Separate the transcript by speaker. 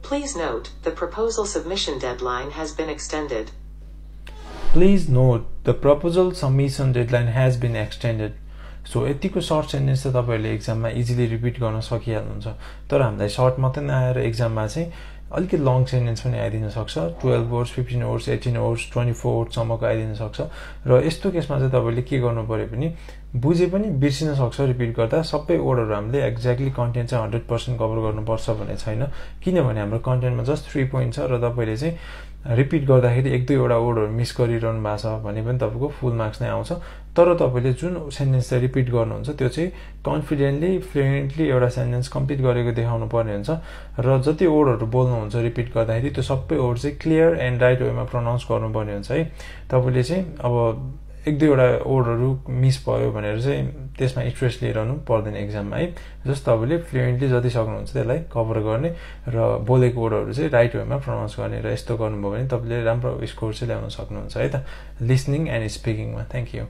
Speaker 1: Please note, the proposal submission deadline has been extended.
Speaker 2: Please note, the proposal submission deadline has been extended. So यतिको short sentence त तपाईहरुले एक्जाममा easily repeat गर्न सकिहाल्नुहुन्छ तर हामीलाई short मात्रै नआएर एक्जाममा चाहिँ अलिकति लङ सेन्टेन्स पनि आइदिन सक्छ 12 वर्ड्स 15 वर्ड्स 18 वर्ड्स 24 वर्ड्स सम्मको आइदिन सक्छ र यस्तो केसमा चाहिँ तपाईले के गर्नु पर्यो भने बुझे पनि बिर्सिन सक्छ रिपिट गर्दा सबै वर्डहरु हामीले एक्ज्याक्टली कन्टेन्ट चाहिँ 100% कभर गर्नुपर्छ भन्ने छैन किनभने हाम्रो कन्टेन्टमा जस्ट 3 पोइन्ट छ र तपाईले चाहिँ रिपिट गर्दाखेरि एक दुईवटा वर्डहरु मिस गरिरहनु भएको छ भने पनि तपाईको फुल मार्क्स नै आउँछ तर तपाईले जुन सेन्टेन्स चाहिँ रिपिट गर्नुहुन्छ त्यो चाहिँ कन्फिडेन्टली फ्लुएन्टली एउटा सेन्टेन्स कम्प्लिट गरेको देखाउनु पर्ने हुन्छ र जति वर्डहरु बोल्नुहुन्छ रिपिट गर्दाखेरि त्यो सबै वर्ड चाहिँ क्लियर एन्ड राइट वेमा प्रोनाउन्स गर्नुपर्ने हुन्छ है तपाईले चाहिँ अब एक दुईवटा वर्डहरु मिस भयो भनेर चाहिँ त्यसमा स्ट्रेस लिइरहनु पर्दैन एक्जाममा है जस्ट तपाईले फ्लुएन्टली जति सक्नुहुन्छ त्यसलाई कभर गर्ने र बोलेको वर्डहरु चाहिँ राइट वेमा प्रोनाउन्स गर्ने र यस्तो गर्नुभयो भने तपाईले राम्रो स्कोर चाहिँ ल्याउन सक्नुहुन्छ है त लिसनिङ एन्ड स्पिकिङमा थ्यांक यू